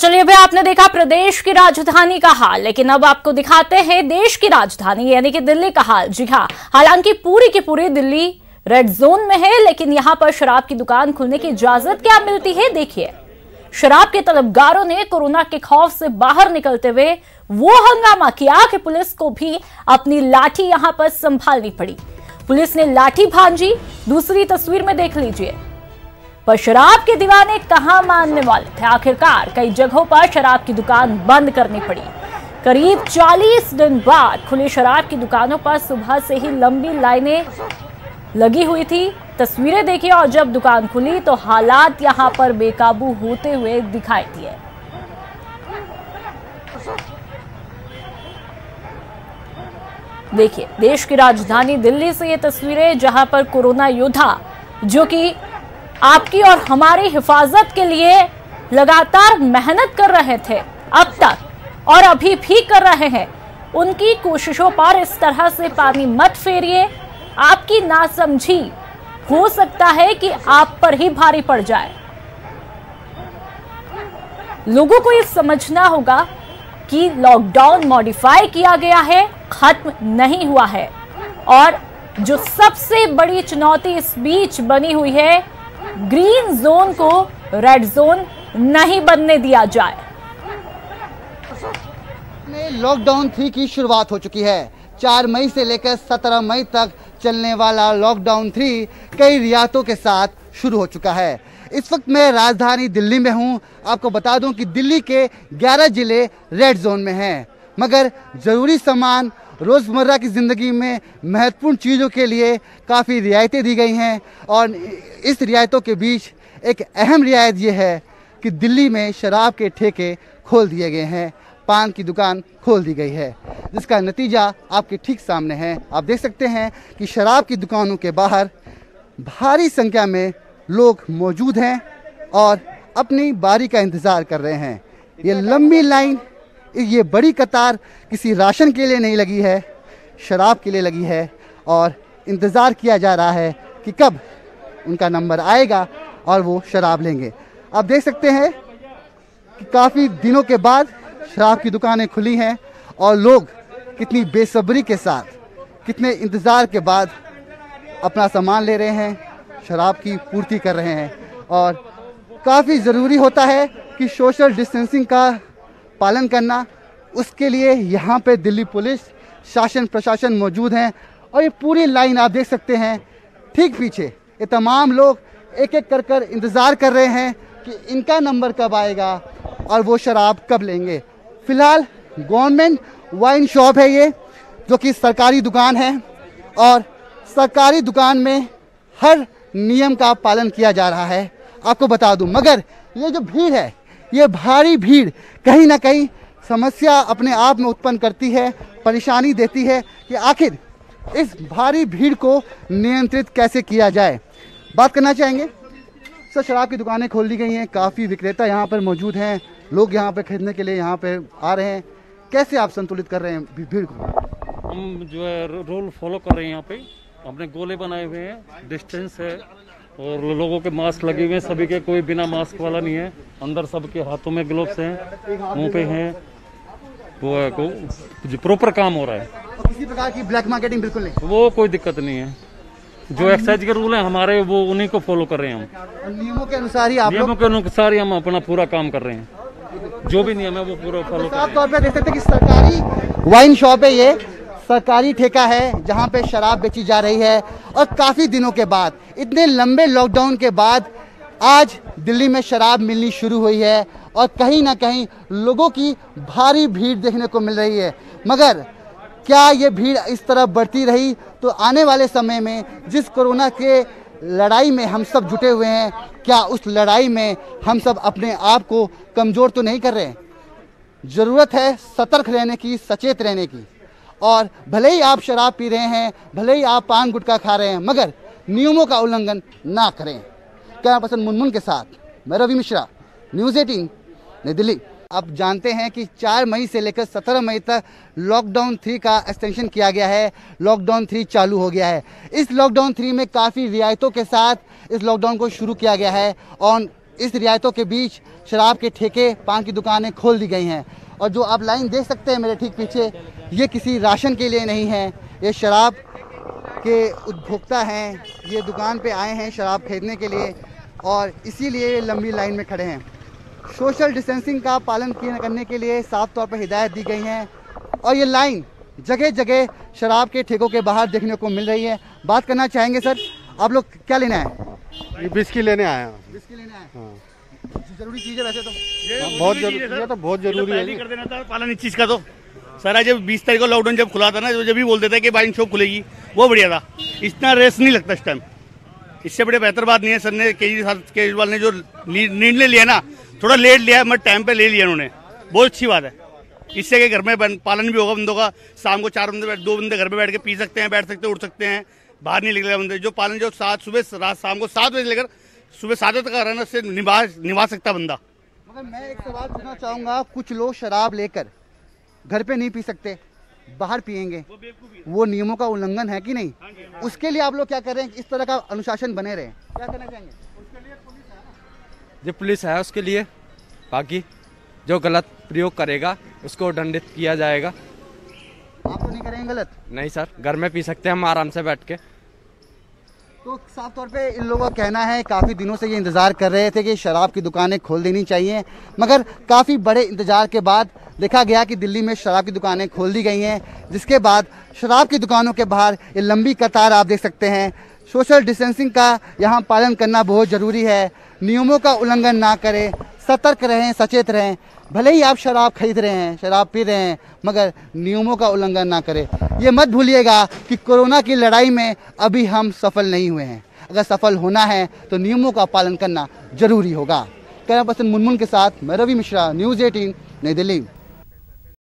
चलिए, अभी आपने देखा प्रदेश की राजधानी का हाल, लेकिन अब आपको दिखाते हैं देश की राजधानी यानी कि दिल्ली का हाल। जी हाँ, हालांकि पूरी की पूरी दिल्ली रेड जोन में है, लेकिन यहां पर शराब की दुकान खुलने की इजाजत क्या मिलती है, देखिए। शराब के तलबगारों ने कोरोना के खौफ से बाहर निकलते हुए वो हंगामा किया कि पुलिस को भी अपनी लाठी यहां पर संभालनी पड़ी। पुलिस ने लाठी भांजी, दूसरी तस्वीर में देख लीजिए। पर शराब के दीवाने कहां मानने वाले थे। आखिरकार कई जगहों पर शराब की दुकान बंद करनी पड़ी। करीब 40 दिन बाद खुली शराब की दुकानों पर सुबह से ही लंबी लाइनें लगी हुई थी। तस्वीरें देखिए, और जब दुकान खुली तो हालात यहां पर बेकाबू होते हुए दिखाई दिए। देखिए, देश की राजधानी दिल्ली से ये तस्वीरें, जहां पर कोरोना योद्धा जो कि आपकी और हमारी हिफाजत के लिए लगातार मेहनत कर रहे थे अब तक और अभी भी कर रहे हैं, उनकी कोशिशों पर इस तरह से पानी मत फेरिए। आपकी नासमझी हो सकता है कि आप पर ही भारी पड़ जाए। लोगों को ये समझना होगा कि लॉकडाउन मॉडिफाई किया गया है, खत्म नहीं हुआ है। और जो सबसे बड़ी चुनौती इस बीच बनी हुई है, ग्रीन जोन को रेड जोन नहीं बनने दिया जाए। लॉकडाउन 3 की शुरुआत हो चुकी है। 4 मई से लेकर 17 मई तक चलने वाला लॉकडाउन 3 कई रियायतों के साथ शुरू हो चुका है। इस वक्त मैं राजधानी दिल्ली में हूं। आपको बता दूं कि दिल्ली के 11 जिले रेड जोन में हैं, मगर जरूरी सामान, रोज़मर्रा की ज़िंदगी में महत्वपूर्ण चीज़ों के लिए काफ़ी रियायतें दी गई हैं। और इस रियायतों के बीच एक अहम रियायत ये है कि दिल्ली में शराब के ठेके खोल दिए गए हैं, पान की दुकान खोल दी गई है, जिसका नतीजा आपके ठीक सामने है। आप देख सकते हैं कि शराब की दुकानों के बाहर भारी संख्या में लोग मौजूद हैं और अपनी बारी का इंतज़ार कर रहे हैं। ये लंबी लाइन, ये बड़ी कतार किसी राशन के लिए नहीं लगी है, शराब के लिए लगी है। और इंतज़ार किया जा रहा है कि कब उनका नंबर आएगा और वो शराब लेंगे। आप देख सकते हैं कि काफ़ी दिनों के बाद शराब की दुकानें खुली हैं और लोग कितनी बेसब्री के साथ, कितने इंतज़ार के बाद अपना सामान ले रहे हैं, शराब की पूर्ति कर रहे हैं। और काफ़ी ज़रूरी होता है कि सोशल डिस्टेंसिंग का पालन करना। उसके लिए यहाँ पे दिल्ली पुलिस, शासन प्रशासन मौजूद हैं। और ये पूरी लाइन आप देख सकते हैं, ठीक पीछे ये तमाम लोग एक एक कर इंतज़ार कर रहे हैं कि इनका नंबर कब आएगा और वो शराब कब लेंगे। फ़िलहाल गवर्नमेंट वाइन शॉप है ये, जो कि सरकारी दुकान है, और सरकारी दुकान में हर नियम का पालन किया जा रहा है, आपको बता दूं। मगर ये जो भीड़ है, ये भारी भीड़ कहीं ना कहीं समस्या अपने आप में उत्पन्न करती है, परेशानी देती है कि आखिर इस भारी भीड़ को नियंत्रित कैसे किया जाए। बात करना चाहेंगे सर, शराब की दुकानें खोल दी गई हैं, काफ़ी विक्रेता यहाँ पर मौजूद हैं, लोग यहाँ पे खरीदने के लिए यहाँ पे आ रहे हैं। कैसे आप संतुलित कर रहे हैं भीड़ को? हम जो है रूल फॉलो कर रहे हैं। यहाँ पे अपने गोले बनाए हुए हैं, डिस्टेंस है, और लोगों के मास्क लगे हुए हैं, सभी के, कोई बिना मास्क वाला नहीं है। अंदर सबके हाथों में ग्लव्स हैं, मुंह पे हैं, वो है जो प्रॉपर काम हो रहा है। किसी प्रकार की ब्लैक मार्केटिंग बिल्कुल नहीं, वो कोई दिक्कत नहीं है। जो एक्साइज के रूल हैं हमारे, वो उन्हीं को फॉलो कर रहे हैं हम। नियमों के अनुसार ही आप नियमों के अनुसार ही हम अपना पूरा काम कर रहे हैं। जो भी नियम है वो पूरा फॉलो कर रहे हैं। साफ तौर पे देख सकते हैं कि सरकारी वाइन शॉप है, ये सरकारी ठेका है जहां पे शराब बेची जा रही है। और काफ़ी दिनों के बाद, इतने लंबे लॉकडाउन के बाद आज दिल्ली में शराब मिलनी शुरू हुई है और कहीं ना कहीं लोगों की भारी भीड़ देखने को मिल रही है। मगर क्या ये भीड़ इस तरह बढ़ती रही तो आने वाले समय में जिस कोरोना के लड़ाई में हम सब जुटे हुए हैं, क्या उस लड़ाई में हम सब अपने आप को कमज़ोर तो नहीं कर रहे? ज़रूरत है सतर्क रहने की, सचेत रहने की। और भले ही आप शराब पी रहे हैं, भले ही आप पान गुटखा खा रहे हैं, मगर नियमों का उल्लंघन ना करें। कैमरा पर्सन मुनमुन के साथ मैं रवि मिश्रा, न्यूज़ 18 नई दिल्ली। आप जानते हैं कि 4 मई से लेकर 17 मई तक लॉकडाउन 3 का एक्सटेंशन किया गया है, लॉकडाउन 3 चालू हो गया है। इस लॉकडाउन 3 में काफ़ी रियायतों के साथ इस लॉकडाउन को शुरू किया गया है और इस रियायतों के बीच शराब के ठेके, पान की दुकानें खोल दी गई हैं। और जो आप लाइन देख सकते हैं मेरे ठीक पीछे, ये किसी राशन के लिए नहीं है, ये शराब के उपभोक्ता हैं, ये दुकान पे आए हैं शराब खरीदने के लिए और इसीलिए लंबी लाइन में खड़े हैं। सोशल डिस्टेंसिंग का पालन करने के लिए साफ तौर पर हिदायत दी गई है और ये लाइन जगह जगह शराब के ठेकों के बाहर देखने को मिल रही है। बात करना चाहेंगे सर, आप लोग क्या लेना है? ये बिस्किट लेने आए हैं। बिस्किट लेना है? हाँ। जरूरी चीज़ है वैसे तो, बहुत जरूरी, ये तो बहुत जरूरी है। कर देना था पालन इस चीज का तो सारा, जब 20 तारीख को लॉकडाउन जब खुला था ना, जब भी बोल देता है कि वाइन शॉप खुलेगी, वो बढ़िया था। इतना रेस नहीं लगता इस टाइम, इससे बड़े बेहतर बात नहीं है। सर ने केजरीवाल ने जो निर्णय लिया ना, थोड़ा लेट लिया मगर टाइम पे ले लिया उन्होंने, बहुत अच्छी बात है। इससे कि घर में पालन भी होगा बंदों का, शाम को 4 बंदे 2 बंदे घर में बैठ के पी सकते हैं, बैठ सकते हैं, उठ सकते हैं, बाहर नहीं निकलेगा बंदे। जो पालन जो सुबह रात शाम को 7 बजे लेकर सुबह 7 बजे तक आ रहा है ना, उससे निभा सकता बंदा। मगर मैं एक सवाल पूछना चाहूँगा, कुछ लोग शराब लेकर घर पे नहीं पी सकते, बाहर पियेंगे, वो नियमों का उल्लंघन है कि नहीं? उसके लिए आप लोग क्या कर रहे हैं? इस तरह का अनुशासन बने रहे, क्या करना चाहेंगे? जो पुलिस है उसके लिए, बाकी जो गलत प्रयोग करेगा उसको दंडित किया जाएगा। आप तो नहीं करेंगे गलत? नहीं सर, घर में पी सकते हैं हम आराम से बैठ के। तो साफ तौर पे इन लोगों का कहना है, काफ़ी दिनों से ये इंतज़ार कर रहे थे कि शराब की दुकानें खोल देनी चाहिए, मगर काफ़ी बड़े इंतज़ार के बाद देखा गया कि दिल्ली में शराब की दुकानें खोल दी गई हैं, जिसके बाद शराब की दुकानों के बाहर ये लंबी कतार आप देख सकते हैं। सोशल डिस्टेंसिंग का यहाँ पालन करना बहुत ज़रूरी है, नियमों का उल्लंघन ना करें, सतर्क रहें, सचेत रहें। भले ही आप शराब खरीद रहे हैं, शराब पी रहे हैं, मगर नियमों का उल्लंघन ना करें। ये मत भूलिएगा कि कोरोना की लड़ाई में अभी हम सफल नहीं हुए हैं। अगर सफल होना है तो नियमों का पालन करना जरूरी होगा। कैमरा पर्सन मुनमुन के साथ मैं रवि मिश्रा, न्यूज़ 18 नई दिल्ली।